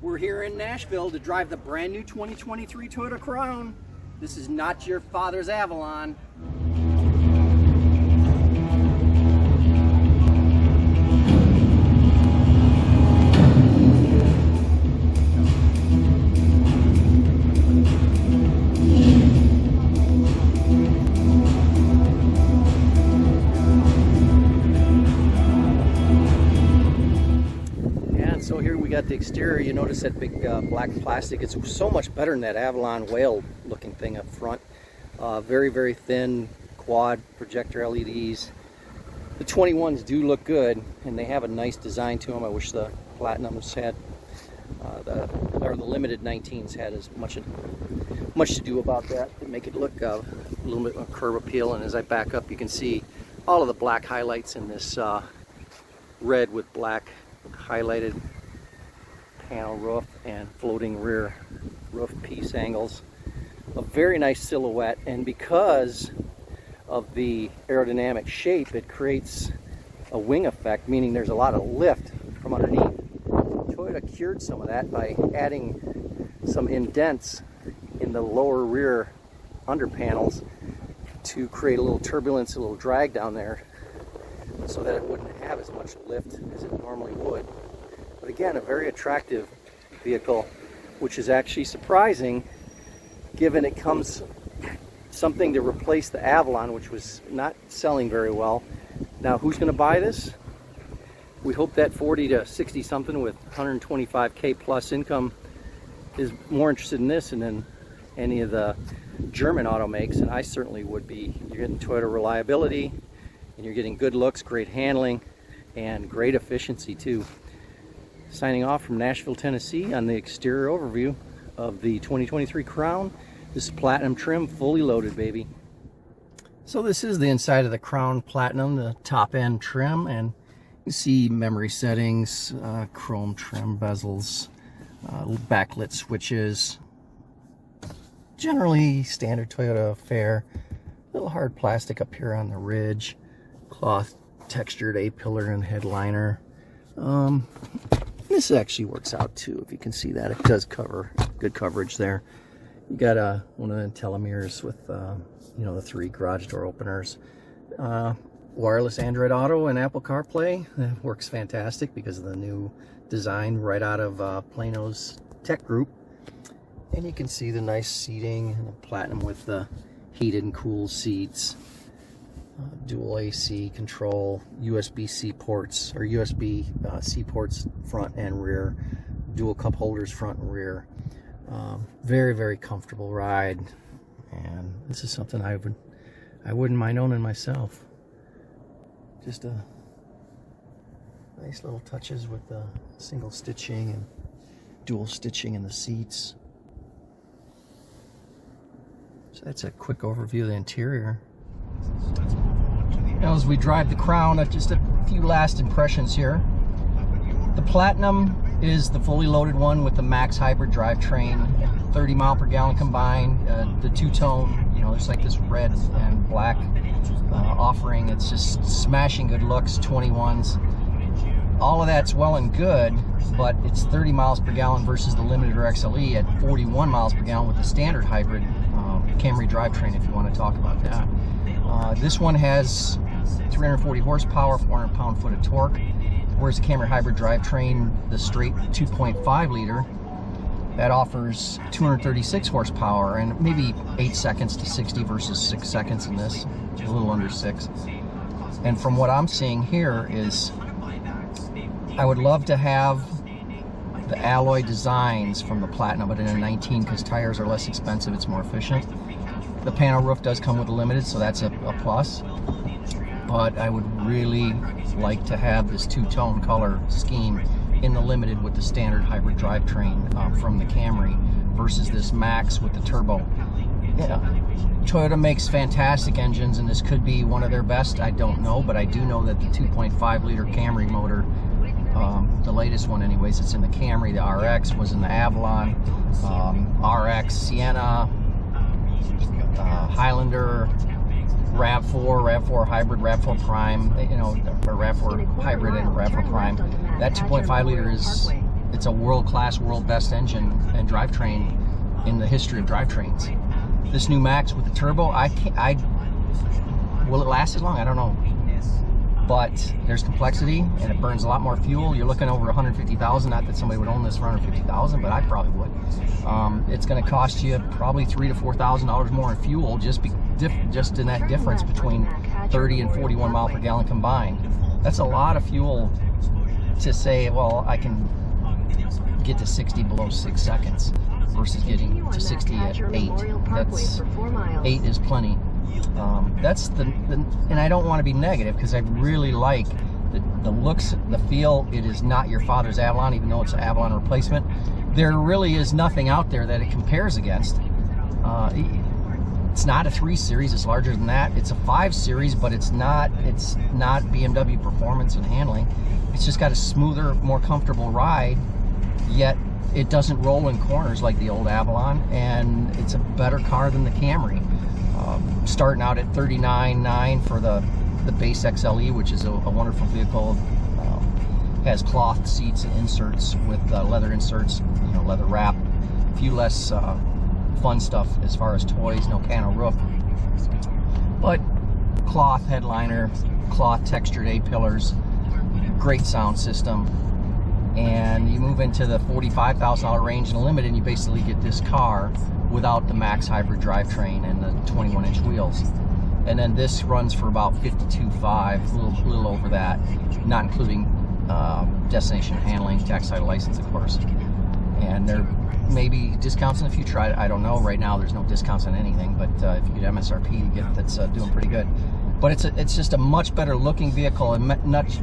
We're here in Nashville to drive the brand new 2023 Toyota Crown. This is not your father's Avalon. So here we got the exterior. You notice that big black plastic. It's so much better than that Avalon whale looking thing up front. Very, very thin quad projector LEDs. The 21s do look good, and they have a nice design to them. I wish the Platinums had, or the limited 19s had as much to do about that to make it look a little bit more curb appeal. And as I back up, you can see all of the black highlights in this red with black highlighted panel roof and floating rear roof piece angles. A very nice silhouette, and because of the aerodynamic shape, it creates a wing effect, meaning there's a lot of lift from underneath. Toyota cured some of that by adding some indents in the lower rear under panels to create a little turbulence, a little drag down there, so that it wouldn't have as much lift as it normally would. But again, a very attractive vehicle, which is actually surprising given it comes something to replace the Avalon, which was not selling very well. Now, who's going to buy this? We hope that 40 to 60 something with 125K plus income is more interested in this than any of the German automakes, and I certainly would be. You're getting Toyota reliability, and you're getting good looks, great handling, and great efficiency too. Signing off from Nashville, Tennessee on the exterior overview of the 2023 Crown. This is Platinum trim, fully loaded, baby. So this is the inside of the Crown Platinum, the top end trim, and you see memory settings, chrome trim bezels, backlit switches. Generally standard Toyota fare. A little hard plastic up here on the ridge. Cloth textured A-pillar and headliner. This actually works out too, if you can see that. It does cover, good coverage there. You got one of the telemeters with you know, the 3 garage door openers. Wireless Android Auto and Apple CarPlay. That works fantastic because of the new design right out of Plano's tech group. And you can see the nice seating and the Platinum with the heated and cool seats. Dual AC control, USB-C ports, or USB-C ports front and rear, dual cup holders front and rear. Very, very comfortable ride, and this is something I wouldn't mind owning myself. Just a nice little touches with the single stitching and dual stitching in the seats. So that's a quick overview of the interior. Now, as we drive the Crown, just a few last impressions here. The Platinum is the fully loaded one with the max hybrid drivetrain, 30 mile per gallon combined. The two-tone, you know, there's like this red and black offering. It's just smashing good looks, 21s. All of that's well and good, but it's 30 miles per gallon versus the Limited or XLE at 41 miles per gallon with the standard hybrid Camry drivetrain, if you want to talk about that. This one has 340 horsepower, 400 pound-foot of torque, whereas the Camry hybrid drivetrain, the straight 2.5 liter, that offers 236 horsepower and maybe 8 seconds to 60 versus 6 seconds in this, a little under 6. And from what I'm seeing here is, I would love to have the alloy designs from the Platinum, but in a 19 because tires are less expensive, it's more efficient. The panel roof does come with a Limited, so that's a plus. But I would really like to have this two-tone color scheme in the Limited with the standard hybrid drivetrain from the Camry versus this Max with the turbo. Yeah, Toyota makes fantastic engines, and this could be one of their best. I don't know, but I do know that the 2.5 liter Camry motor, the latest one anyways, it's in the Camry, the RX was in the Avalon, RX, Sienna, Highlander, RAV4 hybrid, RAV4 Prime, you know, or RAV4 hybrid and RAV4 Prime. That 2.5 liter is it's a world-class, world-best engine and drivetrain in the history of drivetrains. This new Max with the turbo, will it last as long? I don't know. But there's complexity, and it burns a lot more fuel. You're looking over 150,000. Not that somebody would own this for 150,000, but I probably would. It's going to cost you probably $3,000 to $4,000 more in fuel, just in that difference between 30 and 41 mile per gallon combined. That's a lot of fuel to say, well, I can get to 60 below 6 seconds versus getting to 60 at 8. That's 8 is plenty. That's and I don't want to be negative, because I really like the looks, the feel. It is not your father's Avalon, even though it's an Avalon replacement. There really is nothing out there that it compares against. It's not a 3 Series, it's larger than that. It's a 5 Series, but it's not BMW performance and handling. It's just got a smoother, more comfortable ride, yet it doesn't roll in corners like the old Avalon, and it's a better car than the Camry. Starting out at $39,900 for the base XLE, which is a wonderful vehicle. Has cloth seats and inserts with leather inserts, leather wrap. A few less fun stuff as far as toys, no cano roof, but cloth headliner, cloth textured A-pillars, great sound system. And you move into the $45,000 range in the Limited, and you basically get this car without the Max hybrid drivetrain and the 21-inch wheels. And then this runs for about $52,500, a little over that, not including destination handling, tax title license, of course. And there may be discounts in the future. I don't know. Right now, there's no discounts on anything. But if you get MSRP, you get that's doing pretty good. But it's just a much better looking vehicle and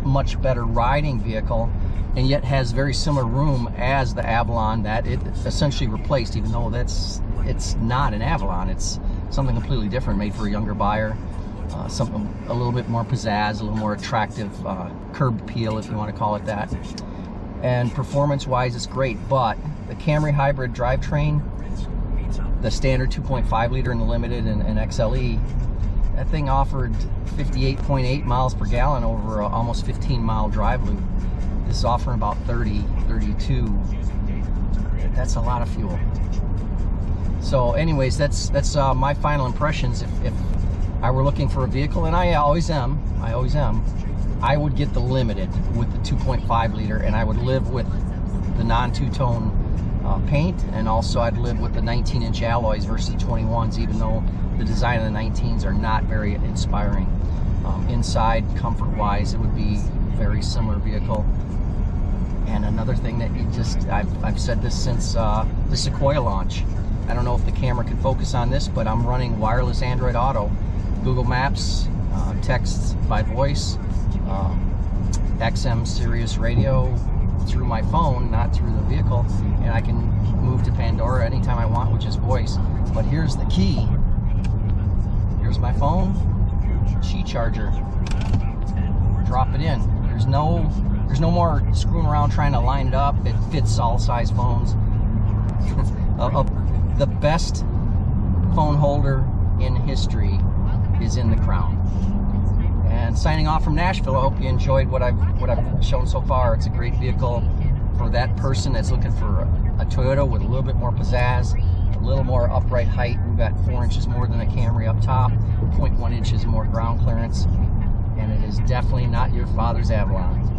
much better riding vehicle, and yet has very similar room as the Avalon that it essentially replaced, even though it's not an Avalon. It's something completely different, made for a younger buyer, something a little bit more pizzazz, a little more attractive, curb appeal, if you want to call it that. And performance-wise, it's great, but the Camry hybrid drivetrain, the standard 2.5 liter in the Limited and XLE, that thing offered 58.8 miles per gallon over an almost 15-mile drive loop. This is offering about 30, 32. That's a lot of fuel. So anyways, that's my final impressions. If I were looking for a vehicle, and I always am, I would get the Limited with the 2.5 liter, and I would live with the non-two-tone paint, and also I'd live with the 19-inch alloys versus 21s, even though the design of the 19s are not very inspiring. Inside, comfort-wise, it would be a very similar vehicle. And another thing that I've said this since the Sequoia launch. I don't know if the camera can focus on this, but I'm running wireless Android Auto, Google Maps, texts by voice, XM Sirius radio through my phone, not through the vehicle, and I can move to Pandora anytime I want with just voice. But here's the key. Here's my phone, Qi charger. Drop it in. There's no more screwing around trying to line it up. It fits all size phones. The best phone holder in history is in the Crown. And signing off from Nashville, I hope you enjoyed what I've shown so far. It's a great vehicle for that person that's looking for a Toyota with a little bit more pizzazz, a little more upright height. We've got 4 inches more than a Camry up top, 0.1 inches more ground clearance, and it is definitely not your father's Avalon.